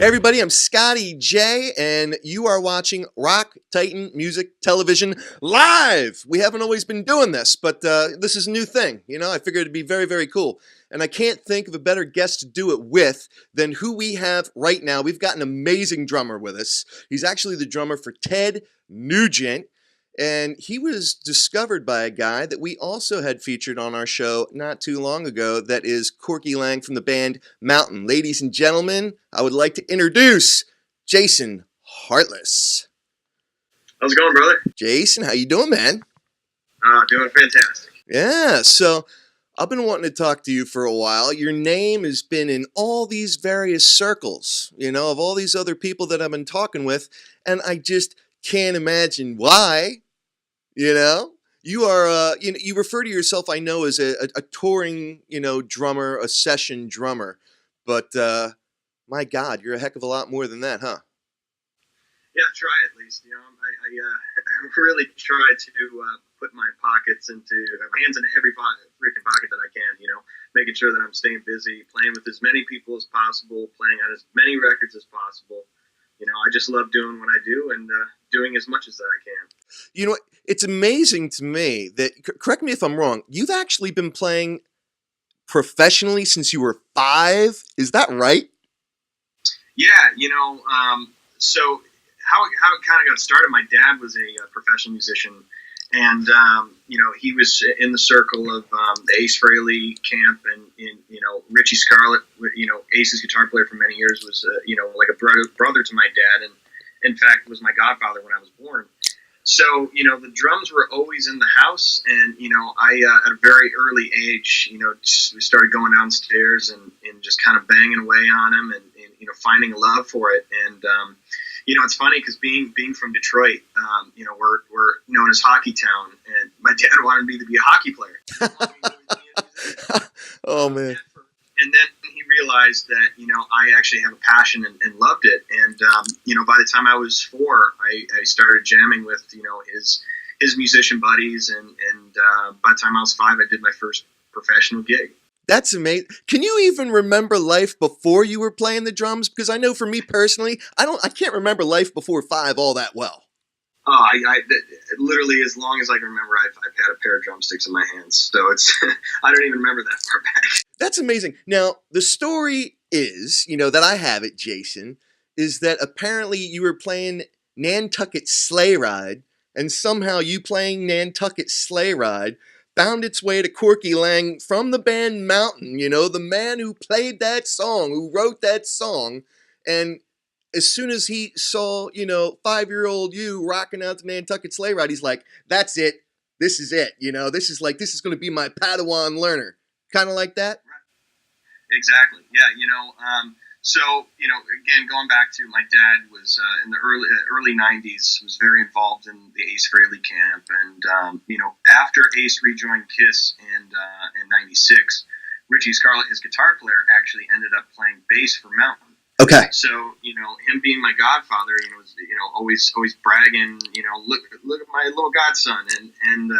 Hey everybody, I'm Scotty J, and you are watching Rock Titan Music Television live. We haven't always been doing this, but this is a new thing. You know, I figured it'd be very, very cool. And I can't think of a better guest to do it with than who we have right now. We've got an amazing drummer with us. He's actually the drummer for Ted Nugent. And he was discovered by a guy that we also had featured on our show not too long ago. That is Corky Lang from the band Mountain. Ladies and gentlemen, I would like to introduce Jason Hartless. How's it going, brother? Jason, how you doing, man? Doing fantastic. Yeah, so I've been wanting to talk to you for a while. Your name has been in all these various circles, you know, of all these other people that I've been talking with, and I just can't imagine why. You know, you are, you refer to yourself, I know, as a touring, drummer, a session drummer. But my God, you're a heck of a lot more than that, huh? Yeah, try at least. You know, I really try to put my hands into every freaking pocket that I can. You know, making sure that I'm staying busy, playing with as many people as possible, playing on as many records as possible. You know, I just love doing what I do and doing as much as that I can. You know, it's amazing to me that, correct me if I'm wrong, you've actually been playing professionally since you were 5. Is that right? Yeah, so how it kind of got started, my dad was a professional musician, and, he was in the circle of the Ace Frehley camp, and Richie Scarlett, Ace's guitar player for many years, was, like a brother to my dad, and in fact was my godfather when I was born. So, the drums were always in the house, and, I, at a very early age, we started going downstairs and just kind of banging away on them and finding a love for it. And, it's funny because being from Detroit, we're known as Hockey Town, and my dad wanted me to be a hockey player. Oh, man. And then he realized that, I actually have a passion and loved it. And, by the time I was 4, I started jamming with, his musician buddies. And by the time I was 5, I did my first professional gig. That's amazing. Can you even remember life before you were playing the drums? Because I know for me personally, I can't remember life before 5 all that well. Oh, I literally, as long as I can remember, I've had a pair of drumsticks in my hands. So it's, I don't even remember that far back. That's amazing. Now, the story is, that I have it, Jason, is that apparently you were playing Nantucket Sleigh Ride, and somehow you playing Nantucket Sleigh Ride found its way to Corky Lang from the band Mountain, the man who played that song, who wrote that song, and as soon as he saw, 5-year-old you rocking out the Nantucket Sleigh Ride, he's like, that's it. This is it. This is going to be my Padawan learner. Kind of like that? Exactly. Yeah. Again, going back to my dad was in the early 90s, was very involved in the Ace Frehley camp. And, after Ace rejoined KISS in 96, Richie Scarlett, his guitar player, actually ended up playing bass for Mountain. Okay. So, him being my godfather, was, always bragging, look at my little godson. And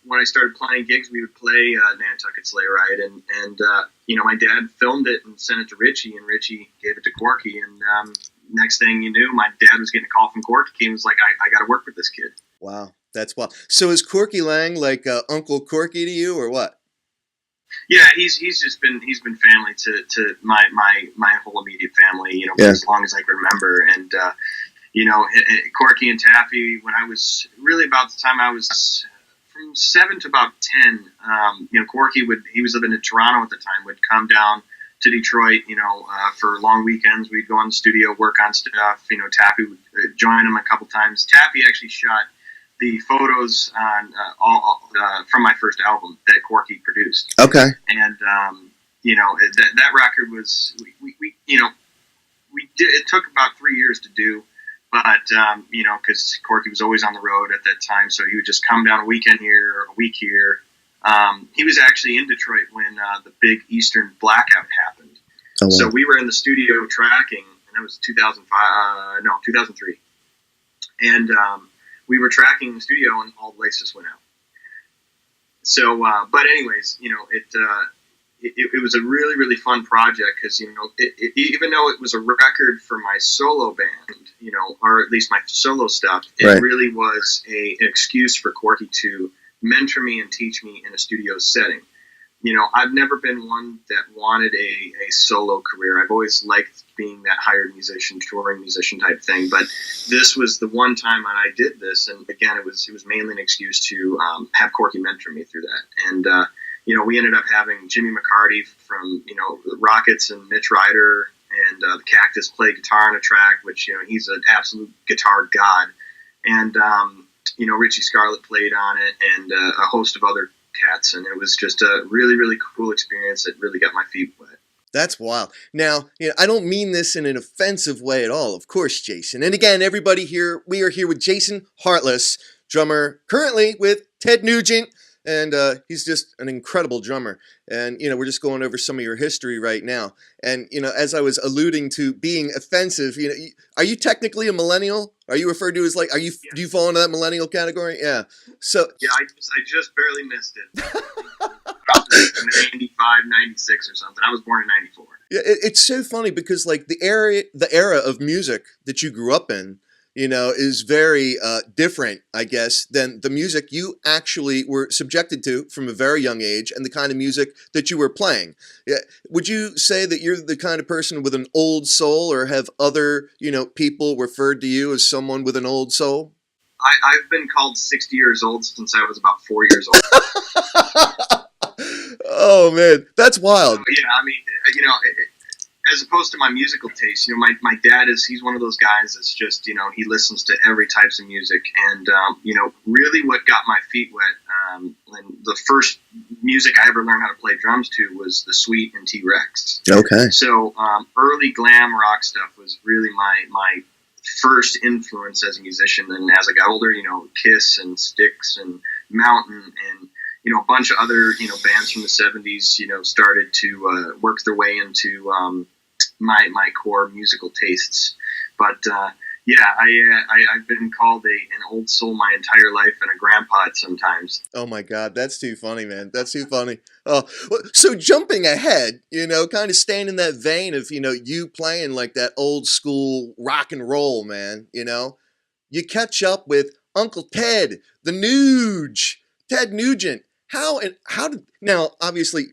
when I started playing gigs, we would play Nantucket Sleigh Ride. And my dad filmed it and sent it to Richie, and Richie gave it to Corky. And next thing you knew, my dad was getting a call from Corky. He was like, I got to work with this kid. Wow. That's wild. So is Corky Lang like Uncle Corky to you, or what? Yeah, he's been family to my whole immediate family, for as long as I can remember. And Corky and Taffy, when I was really about the time I was from 7 to about 10, Corky he was living in Toronto at the time, would come down to Detroit, for long weekends. We'd go in the studio, work on stuff. Taffy would join him a couple times. Taffy actually shot the photos on from my first album that Corky produced. Okay. And that record was we did, it took about 3 years to do, but because Corky was always on the road at that time, so he would just come down a weekend here, a week here. He was actually in Detroit when the big Eastern blackout happened. Oh, wow. So we were in the studio tracking, and that was 2003, and we were tracking the studio, and all the lights just went out. So, but anyways, it was a really, really fun project because, even though it was a record for my solo band, or at least my solo stuff, it Right. really was an excuse for Corky to mentor me and teach me in a studio setting. I've never been one that wanted a solo career. I've always liked being that hired musician, touring musician type thing. But this was the one time I did this, and again, it was mainly an excuse to have Corky mentor me through that. And we ended up having Jimmy McCarty from the Rockets and Mitch Ryder and the Cactus play guitar on a track, which he's an absolute guitar god. And Richie Scarlett played on it, and a host of other cats, and it was just a really, really cool experience that really got my feet wet. That's wild. Now, I don't mean this in an offensive way at all, of course, Jason. And again, everybody here, we are here with Jason Hartless, drummer currently with Ted Nugent, and he's just an incredible drummer. And, we're just going over some of your history right now. And, as I was alluding to being offensive, are you technically a millennial? Are you referred to as do you fall into that millennial category? Yeah. So. Yeah, I just barely missed it. About 95, 96 or something. I was born in 94. Yeah, it's so funny because the era of music that you grew up in, is very different, I guess, than the music you actually were subjected to from a very young age and the kind of music that you were playing. Yeah. Would you say that you're the kind of person with an old soul, or have other, people referred to you as someone with an old soul? I've been called 60 years old since I was about 4 years old. Oh, man, that's wild. Yeah, I mean, as opposed to my musical taste, my dad he's one of those guys that's just, he listens to every types of music. And, really what got my feet wet, and the first music I ever learned how to play drums to was the Sweet and T-Rex. Okay. So early glam rock stuff was really my first influence as a musician. And as I got older, Kiss and Styx and Mountain and a bunch of other bands from the 70s started to work their way into my core musical tastes. But I've been called an old soul my entire life and a grandpa sometimes. Oh my God, that's too funny, man. That's too funny. So jumping ahead, kind of staying in that vein of you playing like that old school rock and roll, man. You catch up with Uncle Ted, the Nuge, Ted Nugent. How did now? Obviously,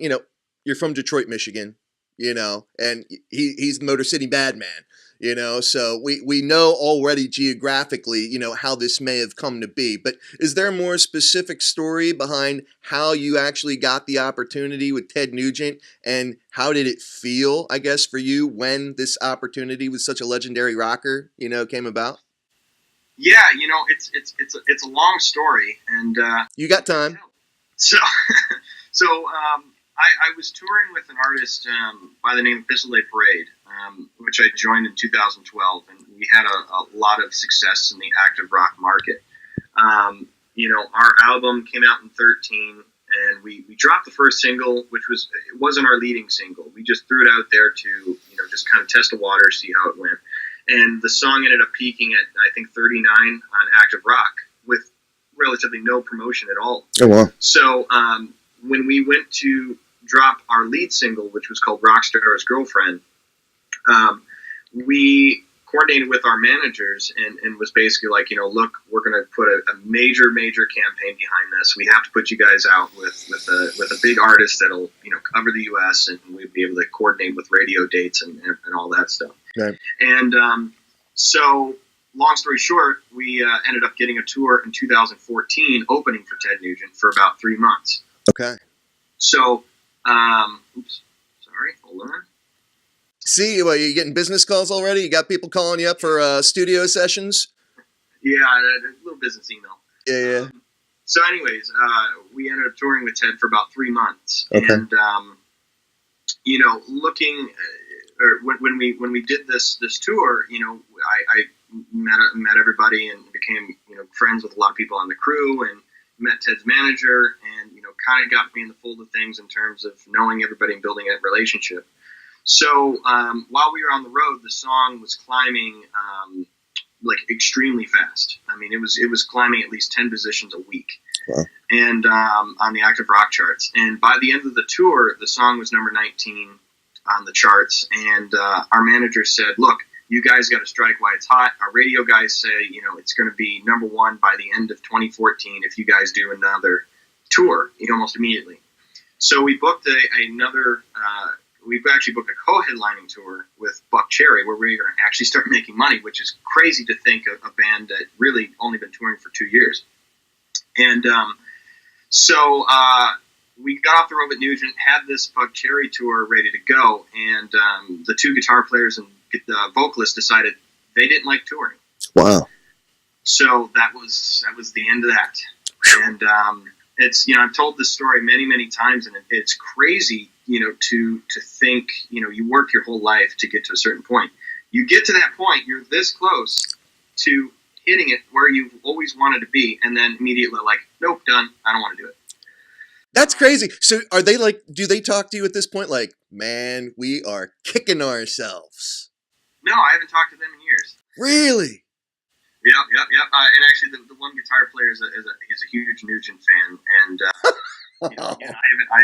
you're from Detroit, Michigan, and he's the Motor City Bad Man, so we know already geographically, how this may have come to be. But is there a more specific story behind how you actually got the opportunity with Ted Nugent, and how did it feel, I guess, for you when this opportunity with such a legendary rocker, came about? Yeah, it's a long story, and you got time. So I was touring with an artist by the name of Pistol Day Parade, which I joined in 2012, and we had a lot of success in the active rock market. Our album came out in 2013, and we dropped the first single, it wasn't our leading single. We just threw it out there to, just kind of test the water, see how it went. And the song ended up peaking at, I think, 39 on active rock with relatively no promotion at all. Oh, wow. So when we went to drop our lead single, which was called Rockstar's Girlfriend, we coordinated with our managers and was basically like, look, we're going to put a major campaign behind this. We have to put you guys out with a big artist that'll, cover the U.S. and we'd be able to coordinate with radio dates and all that stuff. Right. And so long story short, we ended up getting a tour in 2014 opening for Ted Nugent for about 3 months. Okay. So, hold on. See, you getting business calls already? You got people calling you up for studio sessions? Yeah, a little business email. Yeah. So anyways, we ended up touring with Ted for about 3 months. Okay. And, looking, or when we did this tour, I met everybody and became, friends with a lot of people on the crew and met Ted's manager and, kind of got me in the fold of things in terms of knowing everybody and building a relationship. So while we were on the road, the song was climbing like extremely fast. I mean, it was climbing at least 10 positions a week, Wow. and on the active rock charts. And by the end of the tour, the song was number 19 on the charts. And our manager said, "Look, you guys got to strike while it's hot. Our radio guys say, it's going to be number one by the end of 2014 if you guys do another tour, almost immediately." So we booked another. We've actually booked a co-headlining tour with Buck Cherry, where we're going to actually start making money, which is crazy to think of a band that really only been touring for 2 years. And so we got off the road with Nugent, had this Buck Cherry tour ready to go, and the two guitar players and the vocalist decided they didn't like touring. Wow. So that was the end of that. And it's, I've told this story many, many times, and it's crazy, to think, you work your whole life to get to a certain point. You get to that point, you're this close to hitting it where you've always wanted to be, and then immediately like, nope, done. I don't want to do it. That's crazy. So are they like, do they talk to you at this point like, man, we are kicking ourselves? No, I haven't talked to them in years. Really? Yep. And actually, the one guitar player is a huge Nugent fan, and I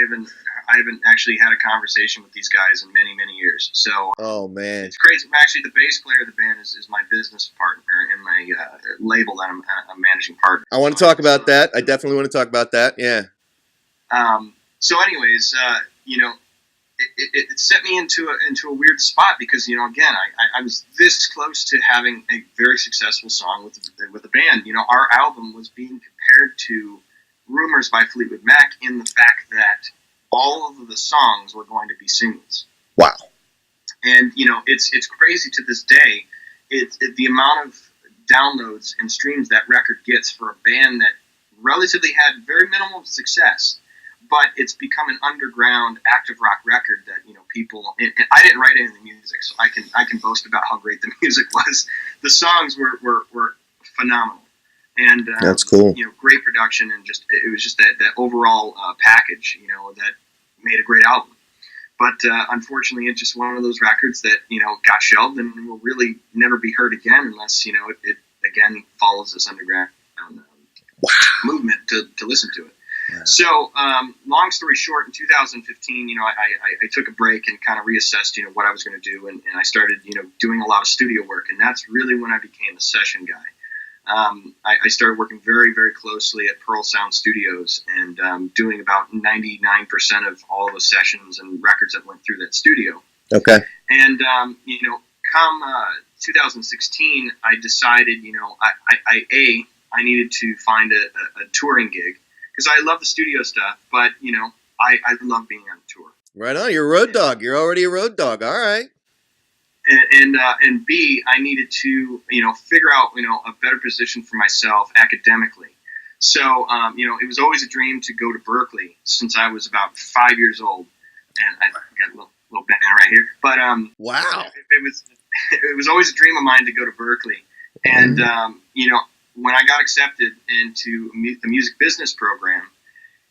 haven't actually had a conversation with these guys in many, many years. So, oh man, it's crazy. Actually, the bass player of the band is my business partner in my label that I'm managing partner. I want to talk about that. I definitely want to talk about that. Yeah. So, anyways, it set me into a weird spot because, again, I was this close to having a very successful song with the band. Our album was being compared to Rumors by Fleetwood Mac in the fact that all of the songs were going to be singles. Wow. And, it's crazy to this day. The amount of downloads and streams that record gets for a band that relatively had very minimal success. But it's become an underground active rock record that people. And I didn't write any of the music, so I can boast about how great the music was. The songs were phenomenal, and that's cool. Great production, and it was just that overall package, that made a great album. But unfortunately, it's just one of those records that got shelved and will really never be heard again unless it again follows this underground movement to listen to it. Yeah. So, long story short, in 2015, I took a break and kind of reassessed, what I was going to do, and I started, doing a lot of studio work, and that's really when I became a session guy. I started working very, very closely at Pearl Sound Studios and doing about 99% of all the sessions and records that went through that studio. Okay. And, come 2016, I decided, I needed to find a touring gig. Because I love the studio stuff, but, I love being on tour. Right on. You're a road dog. You're already a road dog. All right. And B, I needed to, figure out, a better position for myself academically. So, it was always a dream to go to Berklee since I was about 5 years old. And I got a little band right here. But, wow. It was always a dream of mine to go to Berklee. And, when I got accepted into the music business program,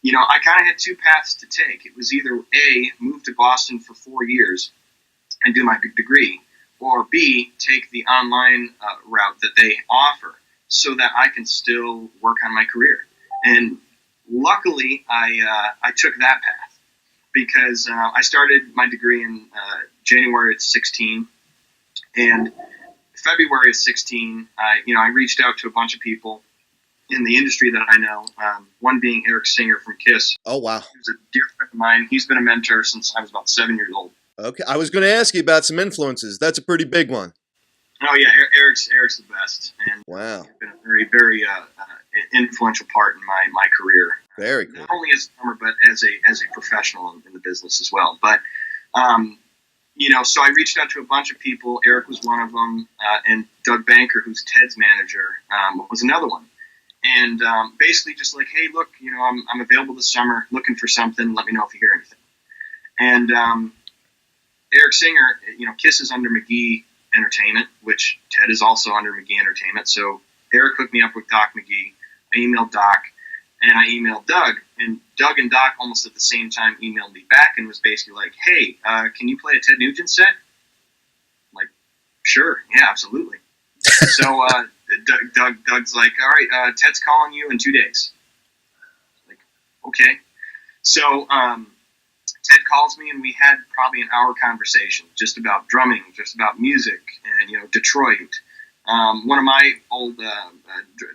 I kind of had two paths to take. It was either A, move to Boston for 4 years and do my degree, or B, take the online route that they offer so that I can still work on my career. And luckily, I took that path because I started my degree in January of 16, and February of 16, I reached out to a bunch of people in the industry that I know, one being Eric Singer from Kiss. Oh, wow. He's a dear friend of mine. He's been a mentor since I was about 7 years old. Okay. I was going to ask you about some influences. That's a pretty big one. Oh, yeah. Eric's the best. And wow. He's been a very, very influential part in my career. Very cool. Not only as a drummer, but as a professional in the business as well. But, so I reached out to a bunch of people. Eric was one of them, and Doug Banker, who's Ted's manager, was another one. And basically just like, hey, look, I'm available this summer, looking for something. Let me know if you hear anything. And Eric Singer, Kiss is under McGee Entertainment, which Ted is also under McGee Entertainment. So Eric hooked me up with Doc McGee. I emailed Doc, and I emailed Doug. And Doug and Doc almost at the same time emailed me back and was basically like, hey, can you play a Ted Nugent set? I'm like, sure, yeah, absolutely. So Doug's like, all right, Ted's calling you in 2 days. Like, okay. So Ted calls me, and we had probably an hour conversation just about drumming, just about music, and Detroit. One of my old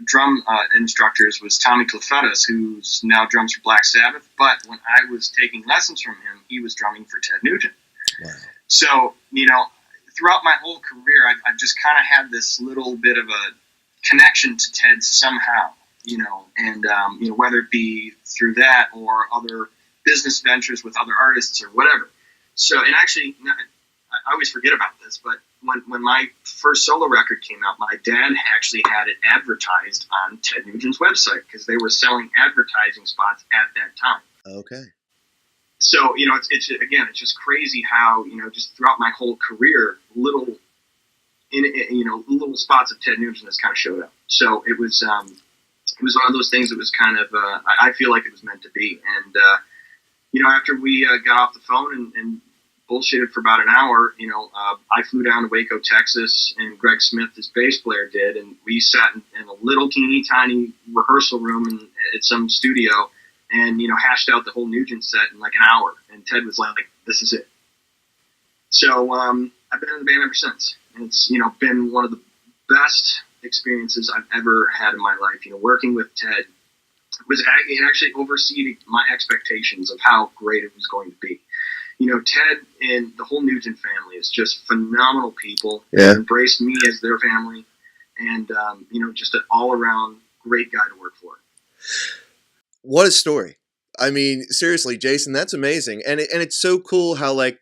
drum instructors was Tommy Clufetus, who's now drums for Black Sabbath. But when I was taking lessons from him, he was drumming for Ted Nugent. Wow. So, throughout my whole career, I've just kind of had this little bit of a connection to Ted somehow, and whether it be through that or other business ventures with other artists or whatever. So, and actually, I always forget about this, but when my first solo record came out, my dad actually had it advertised on Ted Nugent's website because they were selling advertising spots at that time. Okay. So, it's just crazy how, just throughout my whole career, little spots of Ted Nugent has kind of showed up. So it was one of those things that was kind of, I feel like it was meant to be. And, after we got off the phone and bullshitted for about an hour, I flew down to Waco, Texas, and Greg Smith, his bass player, did. And we sat in a little teeny tiny rehearsal room at some studio and, hashed out the whole Nugent set in like an hour. And Ted was like, this is it. So I've been in the band ever since. And it's, been one of the best experiences I've ever had in my life. Working with Ted it actually overseeded my expectations of how great it was going to be. Ted and the whole Nugent family is just phenomenal people. Yeah. They embraced me as their family. And, just an all-around great guy to work for. What a story. I mean, seriously, Jason, that's amazing. And it's so cool how, like,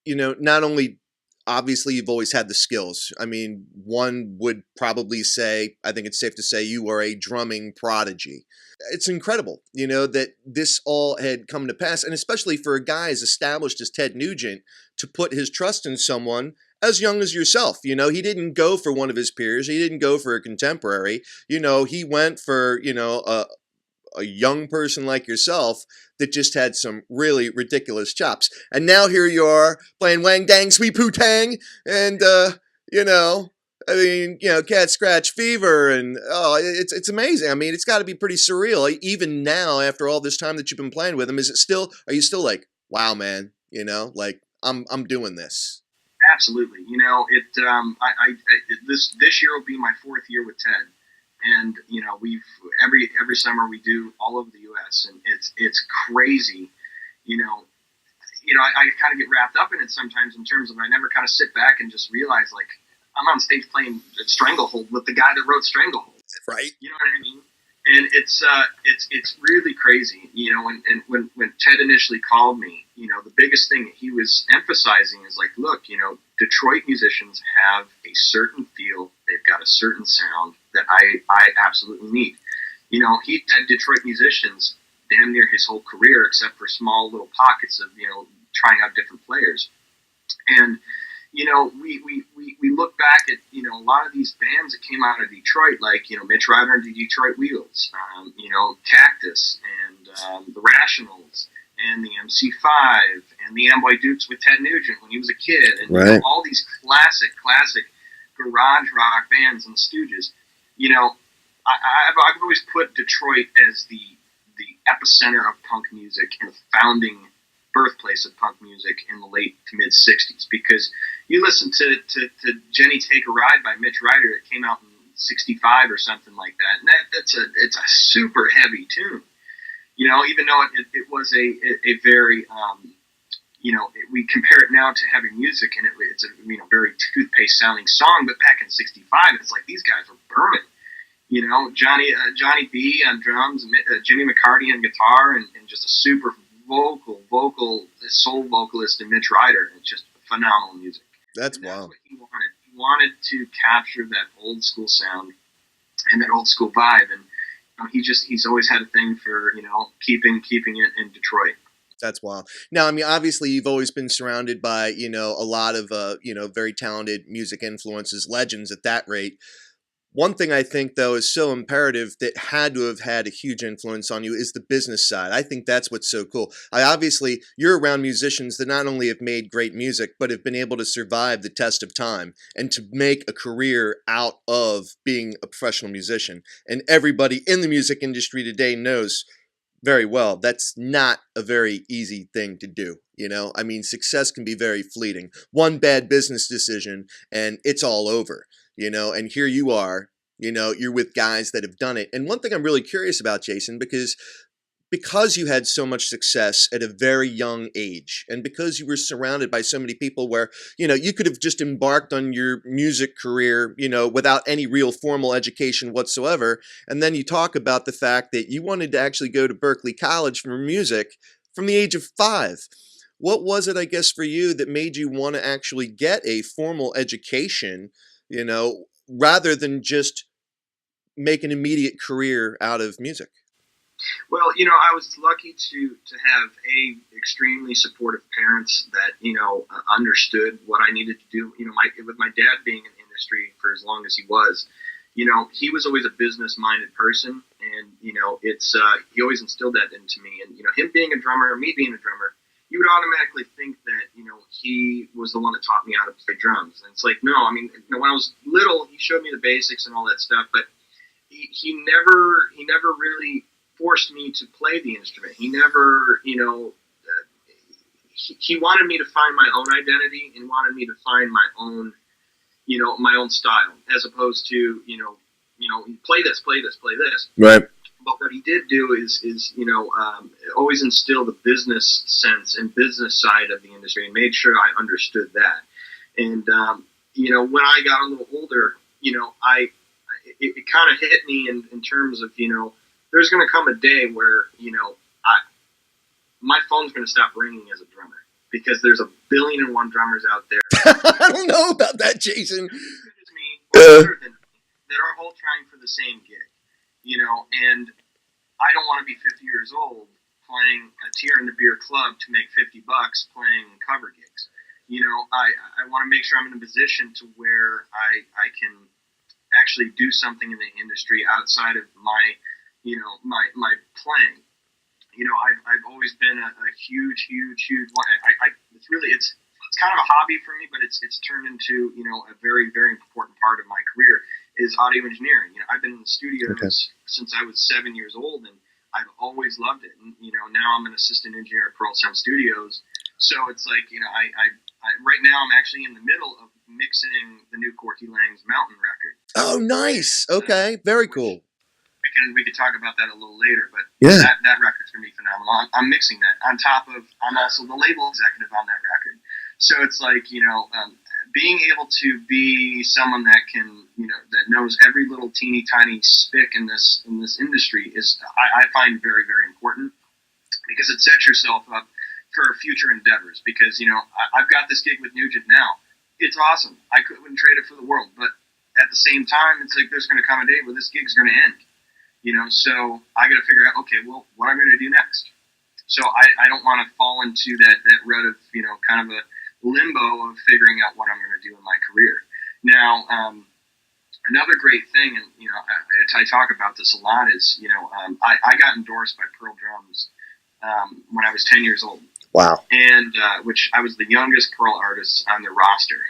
not only obviously you've always had the skills. I mean, one would probably say, I think it's safe to say you are a drumming prodigy. It's incredible, that this all had come to pass. And especially for a guy as established as Ted Nugent to put his trust in someone as young as yourself. He didn't go for one of his peers. He didn't go for a contemporary. He went for, a young person like yourself that just had some really ridiculous chops. And now here you are playing Wang Dang Sweet Poo Tang and, Cat Scratch Fever, and it's amazing. I mean, it's got to be pretty surreal. Even now, after all this time that you've been playing with him, are you still like, wow, man, like I'm doing this? Absolutely. This year will be my 4th year with Ted. And we've every summer we do all over the U.S. and it's crazy. I kind of get wrapped up in it sometimes in terms of I never kind of sit back and just realize like I'm on stage playing Stranglehold with the guy that wrote Stranglehold. Right. You know what I mean? And it's really crazy. When Ted initially called me, the biggest thing that he was emphasizing is like, look, Detroit musicians have a certain feel. They've got a certain sound that I absolutely need. He had Detroit musicians damn near his whole career, except for small little pockets of, trying out different players. And, we look back at, a lot of these bands that came out of Detroit, like, Mitch Ryder and the Detroit Wheels, Cactus and the Rationals and the MC5 and the Amboy Dukes with Ted Nugent when he was a kid. And right. All these classic garage rock bands and the Stooges. I've always put Detroit as the epicenter of punk music and the founding birthplace of punk music in the late to mid 60s, because you listen to Jenny Take a Ride by Mitch Ryder that came out in 65 or something like that, and it's a super heavy tune, even though it was a very we compare it now to heavy music and it's a very toothpaste sounding song, but back in 65 it's like these guys were burning. Johnny B on drums, Jimmy McCarty on guitar, and just a super vocal soul vocalist in Mitch Ryder. It's just phenomenal music. That's wild. What he wanted. He wanted to capture that old school sound and that old school vibe, and he's always had a thing for keeping it in Detroit. That's wild. Now, I mean, obviously, you've always been surrounded by a lot of very talented music influences, legends at that rate. One thing I think, though, is so imperative that had to have had a huge influence on you is the business side. I think that's what's so cool. Obviously, you're around musicians that not only have made great music, but have been able to survive the test of time and to make a career out of being a professional musician. And everybody in the music industry today knows very well that's not a very easy thing to do. I mean, success can be very fleeting. One bad business decision and it's all over. And here you are, you're with guys that have done it. And one thing I'm really curious about, Jason, because you had so much success at a very young age, and because you were surrounded by so many people where, you could have just embarked on your music career, without any real formal education whatsoever. And then you talk about the fact that you wanted to actually go to Berklee College for music from the age of 5. What was it, I guess, for you that made you want to actually get a formal education, rather than just make an immediate career out of music? Well, I was lucky to have extremely supportive parents that understood what I needed to do. With my dad being in the industry for as long as he was, he was always a business minded person, and it's he always instilled that into me. And him being a drummer, me being a drummer, you would automatically think that he was the one that taught me how to play drums. And it's like, no, I mean, when I was little, he showed me the basics and all that stuff, but he never really forced me to play the instrument. He never, he wanted me to find my own identity and wanted me to find my own, my own style, as opposed to, play this, play this, play this. Right. But what he did do is always instill the business sense and business side of the industry and made sure I understood that. And, when I got a little older, it kind of hit me in terms of, there's going to come a day where, my phone's going to stop ringing as a drummer because there's 1,000,000,001 drummers out there. I don't know about that, Jason. As good as me, or better than me, that are all trying for the same gig, and I don't want to be 50 years old playing a tier in the beer club to make $50 playing cover gigs. I want to make sure I'm in a position to where I can actually do something in the industry outside of my playing. I've always been a huge one. It's kind of a hobby for me, but it's turned into a very, very important part of my career is audio engineering. I've been in the studios since I was 7 years old, and I've always loved it. And now I'm an assistant engineer at Pearl Sound Studios. So it's like I right now I'm actually in the middle of mixing the new Corky Lang's Mountain record. Oh, nice. Okay, very cool. We could talk about that a little later, but yeah, that record's gonna be phenomenal. I'm mixing that on top of I'm also the label executive on that record. So it's like being able to be someone that can that knows every little teeny tiny spick in this industry is I find very, very important, because it sets yourself up for future endeavors. Because I've got this gig with Nugent now. It's awesome. I wouldn't trade it for the world, but at the same time, it's like there's going to come a day where this gig's going to end. So I got to figure out, okay, well, what I'm going to do next. So I don't want to fall into that rut of, kind of a limbo of figuring out what I'm going to do in my career. Now, another great thing, and, I talk about this a lot, is, I got endorsed by Pearl Drums when I was 10 years old. Wow. And which I was the youngest Pearl artist on the roster.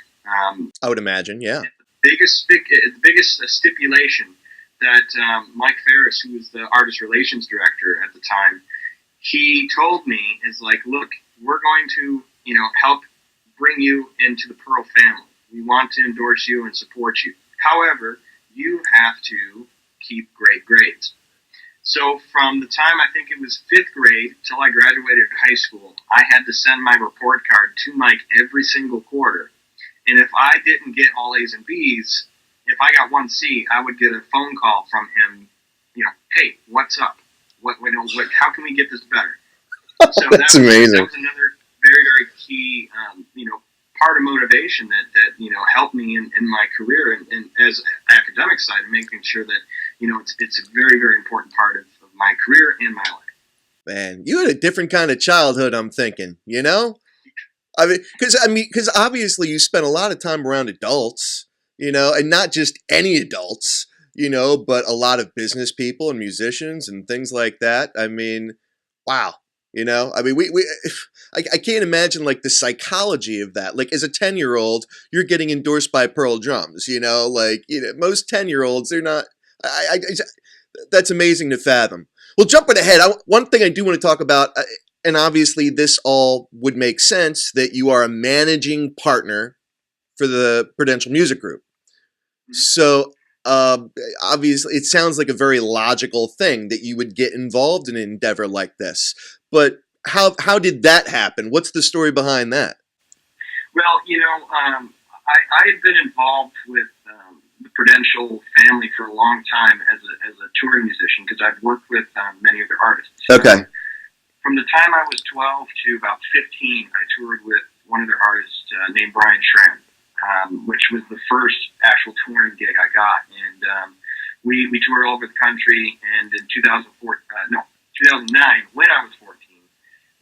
I would imagine, yeah. The biggest stipulation that Mike Ferris, who was the artist relations director at the time, he told me is like, look, we're going to, help bring you into the Pearl family. We want to endorse you and support you. However, you have to keep great grades. So from the time I think it was 5th grade till I graduated high school, I had to send my report card to Mike every single quarter. And if I didn't get all A's and B's, if I got 1 C, I would get a phone call from him, hey, what's up? How can we get this better? So that's amazing. That was another very, very key, part of motivation that helped me in my career and as academic side, and making sure that, it's a very, very important part of my career and my life. Man, you had a different kind of childhood, I'm thinking, because obviously you spent a lot of time around adults, and not just any adults, but a lot of business people and musicians and things like that. I mean, wow. I mean, I can't imagine like the psychology of that. Like as a 10-year-old, you're getting endorsed by Pearl Drums, most 10-year-olds, they're not, that's amazing to fathom. Well, jumping ahead, one thing I do want to talk about, and obviously this all would make sense that you are a managing partner for the Prudential Music Group. So obviously, it sounds like a very logical thing that you would get involved in an endeavor like this. But how did that happen? What's the story behind that? Well, I had been involved with the Prudential family for a long time as a touring musician because I've worked with many of their artists. Okay. From the time I was 12 to about 15, I toured with one of their artists named Brian Schramm. Which was the first actual touring gig I got. And we toured all over the country. And in 2009, when I was 14,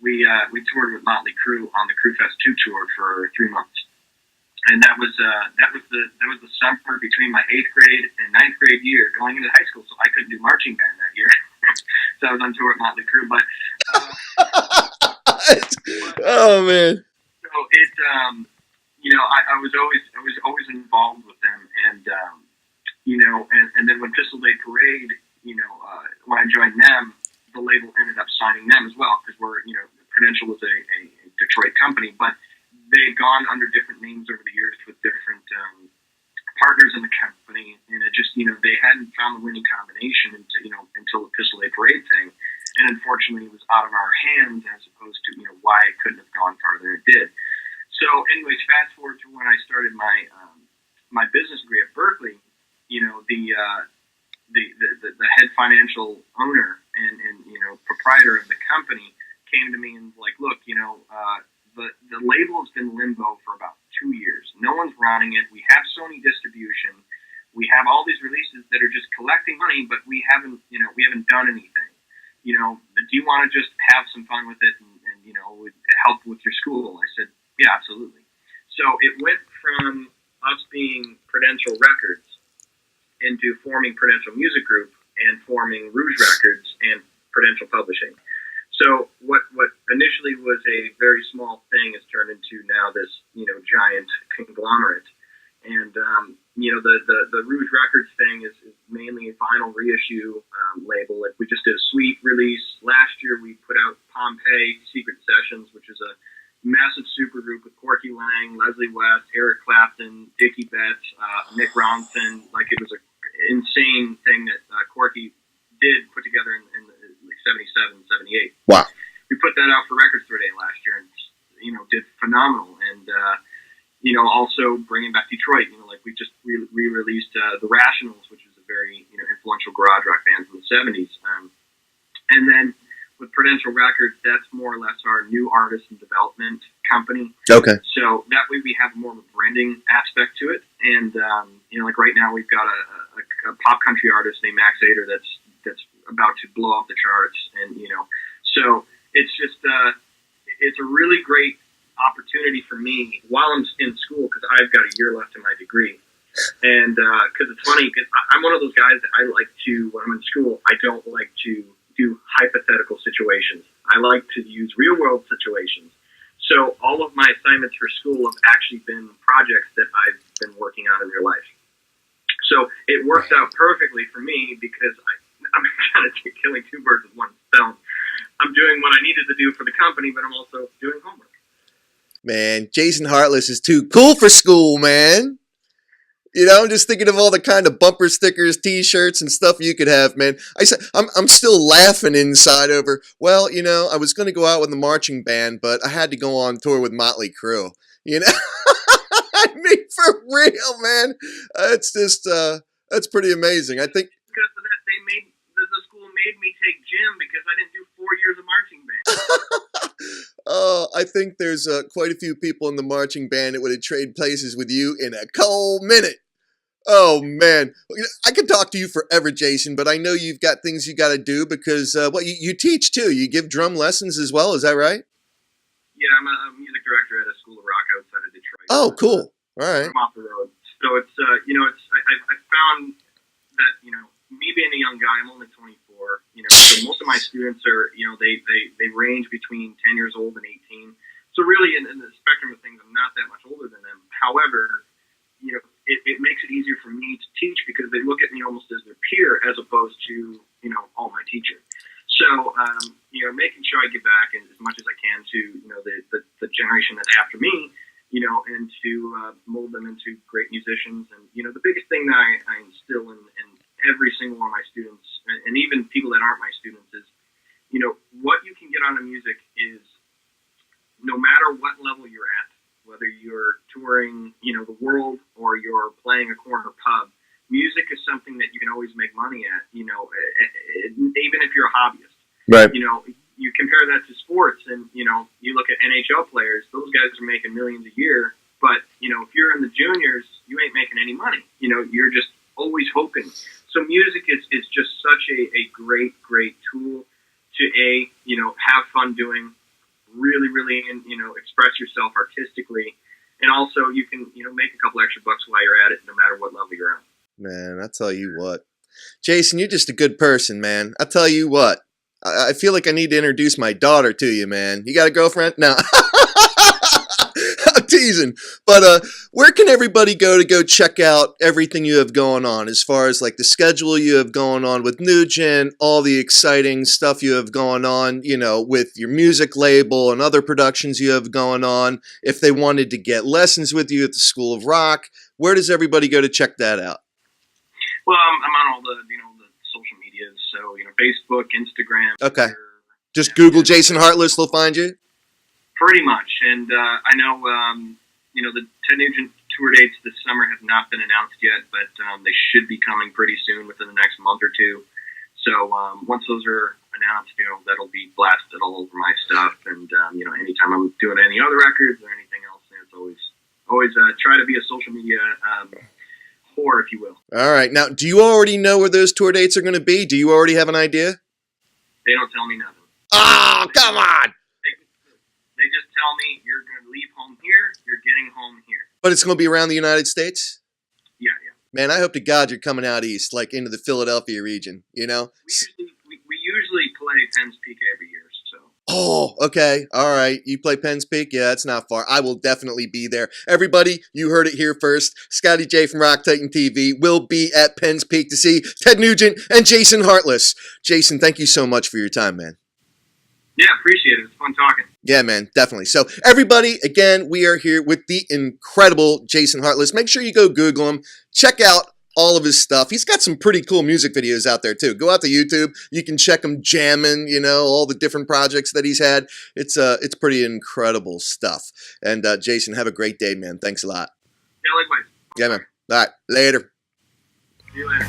we toured with Motley Crue on the Crue Fest 2 tour for 3 months. And that was the summer between my 8th grade and 9th grade year going into high school. So I couldn't do marching band that year. So I was on tour with Motley Crue. But oh man. So it. I was always involved with them, and then when Pistol Day Parade, when I joined them, the label ended up signing them as well because Prudential was a Detroit company, but they had gone under different names over the years with different partners in the company, and it just they hadn't found the winning combination until the Pistol Day Parade thing, and unfortunately it was out of our hands as opposed to why it couldn't have gone farther. It did. So, anyways, fast forward to when I started my my business degree at Berklee. The head financial owner and proprietor of the company came to me and was like, "Look, the label has been limbo for about 2 years. No one's running it. We have Sony distribution. We have all these releases that are just collecting money, but we haven't done anything. Do you want to just have some fun with it and help with your school?" I said, "Yeah, absolutely." So it went from us being Prudential Records into forming Prudential Music Group and forming Rouge Records and Prudential Publishing. So what initially was a very small thing has turned into now this giant conglomerate. And the Rouge Records thing is mainly a vinyl reissue label. Like we just did a Sweet release last year. We put out Pompeii Secret Sessions, which is a massive supergroup with Corky Lang, Leslie West, Eric Clapton, Dickie Betts, Nick Ronson. Like it was an insane thing that Corky did put together in like 77, 78. Wow. We put that out for Record Store Day last year and, did phenomenal. And, also bringing back Detroit, like we just re-released The Rationals, which was a very, influential garage rock band from the 70s. And then with Prudential Records, that's more or less our new artist and development company. Okay. So that way we have more of a branding aspect to it. And, like right now we've got a pop country artist named Max Ader that's about to blow off the charts. And, so it's just, it's a really great opportunity for me while I'm in school because I've got a year left in my degree. And because it's funny, because I'm one of those guys that I like to, when I'm in school, I don't like to do hypothetical situations. I like to use real world situations. So all of my assignments for school have actually been projects that I've been working on in real life. So it works out perfectly for me because I'm kind of killing two birds with one stone. I'm doing what I needed to do for the company, but I'm also doing homework. Man, Jason Hartless is too cool for school, man. I'm just thinking of all the kind of bumper stickers, T-shirts, and stuff you could have, man. I'm still laughing inside over. Well, I was going to go out with the marching band, but I had to go on tour with Motley Crue. I mean, for real, man. It's just that's pretty amazing. I think because of that, the school made me take gym because I didn't do 4 years of marching band. I think there's quite a few people in the marching band that would have traded places with you in a cold minute. Oh, man. I could talk to you forever, Jason, but I know you've got things you got to do because, you teach, too. You give drum lessons as well. Is that right? Yeah, I'm a music director at a school of rock outside of Detroit. Oh, cool. All right. I'm off the road. So it's, I found that, me being a young guy, I'm only 24, so most of my students are, they range between 10 years old and 18. So really, in the spectrum of things, I'm not that much older than them. However, it makes it easier for me to teach because they look at me almost as their peer as opposed to, all my teacher. So, making sure I give back as much as I can to, the generation that's after me, and to mold them into great musicians. And, the biggest thing that I instill in every single one of my students, and even people that aren't my students, is, what you can get out of music is, no matter what level you're at, whether you're touring, the world or you're playing a corner pub, music is something that you can always make money at, even if you're a hobbyist. Right. You compare that to sports and, you look at NHL players, those guys are making millions a year, but, if you're in the juniors, you ain't making any money. You're just always hoping. So music is just such a great, great tool to, have fun doing, really, really, express yourself artistically. And also you can, make a couple extra bucks while you're at it, no matter what level you're at. Man, I tell you what. Jason, you're just a good person, man. I tell you what. I feel like I need to introduce my daughter to you, man. You got a girlfriend? No. I'm teasing. But where can everybody go to go check out everything you have going on as far as like the schedule you have going on with Nugent, all the exciting stuff you have going on, with your music label and other productions you have going on? If they wanted to get lessons with you at the School of Rock, where does everybody go to check that out? Well, I'm on all the, the social medias. So, Facebook, Instagram. Okay. Twitter, just Google Jason Hartless, they'll find you? Pretty much. And I know, the Ted Nugent tour dates this summer have not been announced yet, but they should be coming pretty soon within the next month or two. So once those are announced, that'll be blasted all over my stuff. And, anytime I'm doing any other records or anything else, it's always try to be a social media whore, if you will. All right. Now, do you already know where those tour dates are going to be? Do you already have an idea? They don't tell me nothing. Oh, come on! They just tell me you're going to leave home here, you're getting home here. But it's going to be around the United States? Yeah. Man, I hope to God you're coming out east, like into the Philadelphia region, We usually play Penn's Peak every year, so. Oh, okay. All right. You play Penn's Peak? Yeah, it's not far. I will definitely be there. Everybody, you heard it here first. Scotty J from Rock Titan TV will be at Penn's Peak to see Ted Nugent and Jason Hartless. Jason, thank you so much for your time, man. Yeah, appreciate it. It's fun talking. Yeah, man, definitely. So, everybody, again, we are here with the incredible Jason Hartless. Make sure you go Google him. Check out all of his stuff. He's got some pretty cool music videos out there, too. Go out to YouTube. You can check him jamming, all the different projects that he's had. It's pretty incredible stuff. And, Jason, have a great day, man. Thanks a lot. Yeah, likewise. Yeah, man. All right. Later. See you later.